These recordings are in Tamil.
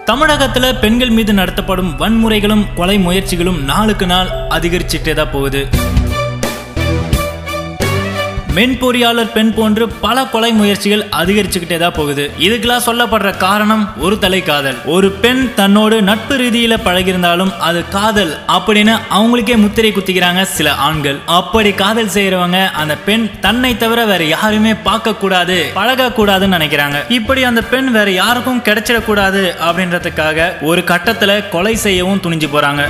தமிழகத்துல பெண்கள் மீது நடத்தப்படும் வன்முறைகளும் கொலை முயற்சிகளும் நாளுக்கு நாள் அதிகரிச்சுட்டே தான் போகுது. மென்பொறியாளர் பெண் போன்று பல கொலை முயற்சிகள் அதிகரிச்சுக்கிட்டே தான் போகுது. இதுக்கெல்லாம் சொல்லப்படுற காரணம் ஒரு தலை காதல். ஒரு பெண் தன்னோடு நட்பு ரீதியில பழகிருந்தாலும் அது காதல் அப்படின்னு அவங்களுக்கே முத்திரை குத்திக்கிறாங்க சில ஆண்கள். அப்படி காதல் செய்யறவங்க அந்த பெண் தன்னை தவிர வேற யாருமே பார்க்க கூடாது, பழக கூடாதுன்னு நினைக்கிறாங்க. இப்படி அந்த பெண் வேற யாருக்கும் கிடைச்சிடக்கூடாது அப்படின்றதுக்காக ஒரு கட்டத்துல கொலை செய்யவும் துணிஞ்சு போறாங்க.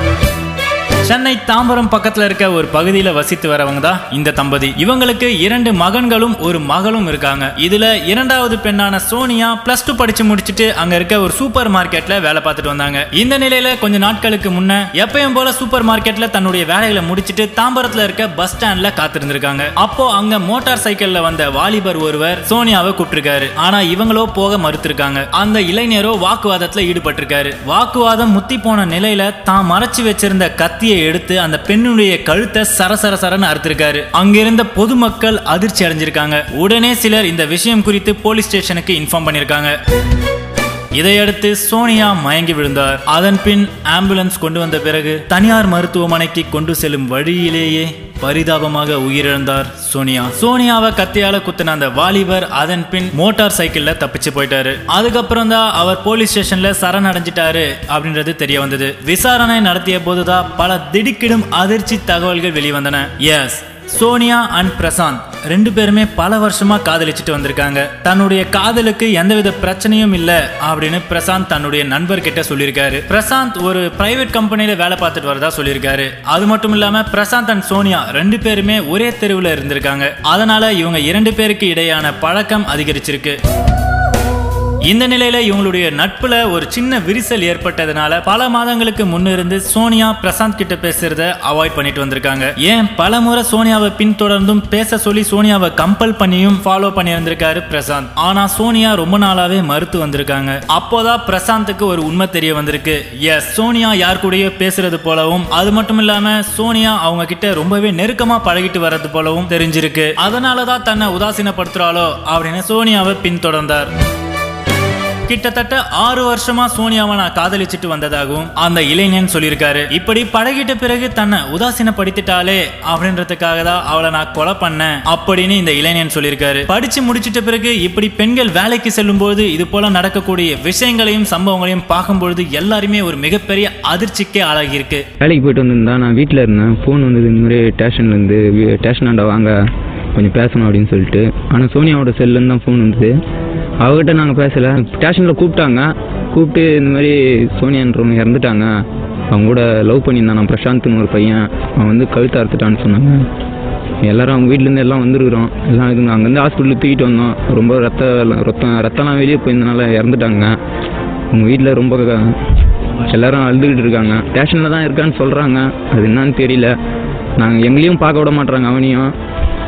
சென்னை தாம்பரம் பக்கத்துல இருக்க ஒரு பகுதியில வசித்து வரவங்க தான் இந்த தம்பதி. இவங்களுக்கு 2 மகன்களும் ஒரு மகளும் இருக்காங்க. இதுல இரண்டாவது பெண்ணான சோனியா +2 படிச்சு முடிச்சுட்டு அங்க இருக்க ஒரு சூப்பர் மார்க்கெட்ல வேலை பார்த்துட்டு வந்தாங்க. இந்த நிலையில கொஞ்ச நாட்களுக்கு முன்ன எப்பயும் போல சூப்பர் மார்க்கெட்ல தன்னுடைய வேலைகளை முடிச்சிட்டு தாம்பரத்துல இருக்க பஸ் ஸ்டாண்ட்ல காத்திருந்திருக்காங்க. அப்போ அங்க மோட்டார் சைக்கிள்ல வந்த வாலிபர் ஒருவர் சோனியாவை கூப்பிட்டிருக்காரு. ஆனா இவங்களோ போக மறுத்திருக்காங்க. அந்த இளைஞரோ வாக்குவாதத்துல ஈடுபட்டிருக்காரு. வாக்குவாதம் முத்தி போன நிலையில தான் மறைச்சு வச்சிருந்த கத்தியை எடுத்து அந்த பெண்ணுடைய கழுத்தை சரசரன்னு அறுத்திருக்காரு. அங்கிருந்த பொதுமக்கள் அதிர்ச்சி அடைஞ்சிருக்காங்க. உடனே சிலர் இந்த விஷயம் குறித்து போலீஸ் ஸ்டேஷனுக்கு இன்ஃபார்ம் பண்ணிருக்காங்க. இதையடுத்து சோனியா மயங்கி விழுந்தார். அதன் பின் ஆம்புலன்ஸ் கொண்டு வந்த பிறகு தனியார் மருத்துவமனைக்கு கொண்டு செல்லும் வழியிலேயே பரிதாபமாக உயிரிழந்தார் சோனியா. சோனியாவை கத்தியால குத்தின அந்த வாலிபர் அதன் பின் மோட்டார் சைக்கிள்ல தப்பிச்சு போயிட்டாரு. அதுக்கப்புறம் தான் அவர் போலீஸ் ஸ்டேஷன்ல சரணடைஞ்சிட்டாரு அப்படின்றது தெரிய வந்தது. விசாரணை நடத்திய போதுதான் பல திடுக்கிடும் அதிர்ச்சி தகவல்கள் வெளிவந்தன. எஸ், சோனியா அண்ட் பிரசாந்த் 2 பேருமே பல வருஷமா காதலிச்சுட்டு வந்திருக்காங்க. தன்னுடைய காதலுக்கு எந்தவித பிரச்சனையும் இல்ல அப்படின்னு பிரசாந்த் தன்னுடைய நண்பர்கிட்ட சொல்லியிருக்காரு. பிரசாந்த் ஒரு பிரைவேட் கம்பெனில வேலை பார்த்துட்டு வரதா சொல்லியிருக்காரு. அது மட்டும் இல்லாம பிரசாந்த் அண்ட் சோனியா 2 பேருமே ஒரே தெருவில் இருந்திருக்காங்க. அதனால இவங்க 2 பேருக்கு இடையான பழக்கம் அதிகரிச்சிருக்கு. இந்த நிலையில இவங்களுடைய நட்புல ஒரு சின்ன விரிசல் ஏற்பட்டதுனால பல மாதங்களுக்கு முன்னிருந்து சோனியா பிரசாந்த் கிட்ட பேசுறத அவாய்ட் பண்ணிட்டு வந்திருக்காங்க. ஏன் பல முறை சோனியாவை பின்தொடர்ந்தும் பேச சொல்லி சோனியாவை கம்பல் பண்ணியும் ஃபாலோ பண்ணி இருந்திருக்காரு பிரசாந்த். ஆனா சோனியா ரொம்ப நாளாவே மறுத்து வந்திருக்காங்க. அப்போதான் பிரசாந்துக்கு ஒரு உண்மை தெரிய வந்திருக்கு. எஸ், சோனியா யார் கூடயோ பேசுறது போலவும் அது மட்டும் இல்லாம சோனியா அவங்க கிட்ட ரொம்பவே நெருக்கமா பழகிட்டு வர்றது போலவும் தெரிஞ்சிருக்கு. அதனாலதான் தன்னை உதாசீனப்படுத்துறாளோ அப்படின்னு சோனியாவை பின்தொடர்ந்தார். கிட்டத்தட்ட 6 வருஷமா சோனியாவை நான் காதலிச்சுட்டு வந்ததாகவும் அந்த இளைஞன் சொல்லியிருக்காரு. இப்படி பழகிட்ட பிறகு தன்னை உதாசீனப்படுத்திட்டாலே அப்படின்றதுக்காக தான் அவளை நான் கொலை பண்ணேன் அப்படின்னு இந்த இளைஞன் சொல்லியிருக்காரு. படிச்சு முடிச்சிட்ட பிறகு இப்படி பெண்கள் வேலைக்கு செல்லும் போது இது போல நடக்கக்கூடிய விஷயங்களையும் சம்பவங்களையும் பார்க்கும்பொழுது எல்லாருமே ஒரு மிகப்பெரிய அதிர்ச்சிக்கே ஆளாகி இருக்கு. வேலைக்கு போயிட்டு வந்திருந்தா நான் வீட்டில் இருந்தேன். ஃபோன் வந்தது, இந்த மாதிரி ஸ்டேஷன்லேருந்து ஸ்டேஷனாண்ட வாங்க கொஞ்சம் பேசணும் அப்படின்னு சொல்லிட்டு. ஆனால் சோனியாவோட செல்லுன்னு தான் ஃபோன் வந்தது. அவகிட்ட நாங்கள் பேசலை. ஸ்டேஷனில் கூப்பிட்டு இந்த மாதிரி சோனியான்றவங்க இறந்துட்டாங்க, அவங்க கூட லவ் பண்ணியிருந்தான் நான் பிரசாந்த்னு ஒரு பையன், அவன் வந்து கழுத்தை அறுத்துட்டான்னு சொன்னாங்க. எல்லோரும் அவங்க வீட்டிலேருந்து எல்லாம் வந்துருக்குறோம். எல்லாம் இது அங்கேருந்து ஹாஸ்பிட்டலுக்கு தூக்கிட்டு வந்தோம். ரொம்ப ரத்தம்லாம் வெளியே போயிருந்தனால இறந்துட்டாங்க. அவங்க வீட்டில் ரொம்ப எல்லோரும் அழுதுகிட்டு இருக்காங்க. ஸ்டேஷனில் தான் இருக்கான்னு சொல்கிறாங்க. அது என்னன்னு தெரியல. நாங்கள் எங்களையும் பார்க்க விட மாட்டுறாங்க. அவனையும்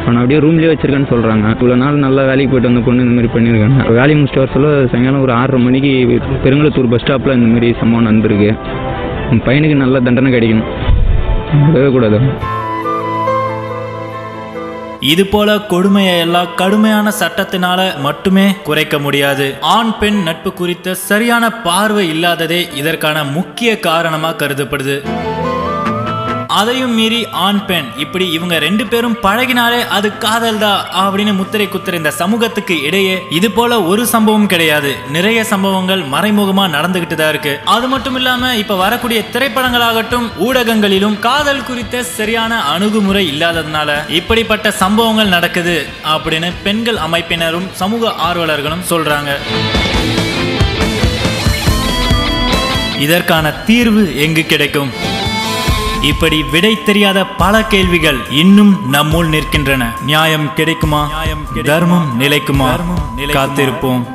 அவனை அப்படியே ரூம்லேயே வச்சிருக்கேன்னு சொல்கிறாங்க. இவ்வளோ நாள் நல்லா வேலைக்கு போயிட்டு வந்த பொண்ணு இந்த மாதிரி பண்ணியிருக்காங்க. வேலையை முடிச்சுட்டு வர சொல்ல சாயங்காலம் ஒரு 6:30 மணிக்கு பெருங்குளத்தூர் பஸ் ஸ்டாப்பில் இந்த மாதிரி சம்பவம் நடந்திருக்கு. உன் பையனுக்கு நல்ல தண்டனை கிடைக்கணும், விடவே கூடாது. இது போல கொடுமையை எல்லாம் கடுமையான சட்டத்தினால மட்டுமே குறைக்க முடியாது. ஆண் பெண் நட்பு குறித்த சரியான பார்வை இல்லாததே இதற்கான முக்கிய காரணமா கருதப்படுது. அதையும் மீறி ஆண் பெண் இப்படி இவங்க 2 பேரும் பழகினாலே அது காதல் தான் அப்படின்னு முத்திரை குத்துற இந்த சமூகத்துக்கு இடையே இது போல ஒரு சம்பவம் கிடையாது. நிறைய சம்பவங்கள் மறைமுகமா நடந்துகிட்டு தான் இருக்கு. அது மட்டும் இல்லாம இப்ப வரக்கூடிய திரைப்படங்களாகட்டும் ஊடகங்களிலும் காதல் குறித்த சரியான அணுகுமுறை இல்லாததுனால இப்படிப்பட்ட சம்பவங்கள் நடக்குது அப்படின்னு பெண்கள் அமைப்பினரும் சமூக ஆர்வலர்களும் சொல்றாங்க. இதற்கான தீர்வு எங்கு கிடைக்கும்? இப்படி விடை தெரியாத பல கேள்விகள் இன்னும் நம்முள் நிற்கின்றன. நியாயம் கிடைக்குமா? தர்மம் நிலைக்குமா? காத்திருப்போம்.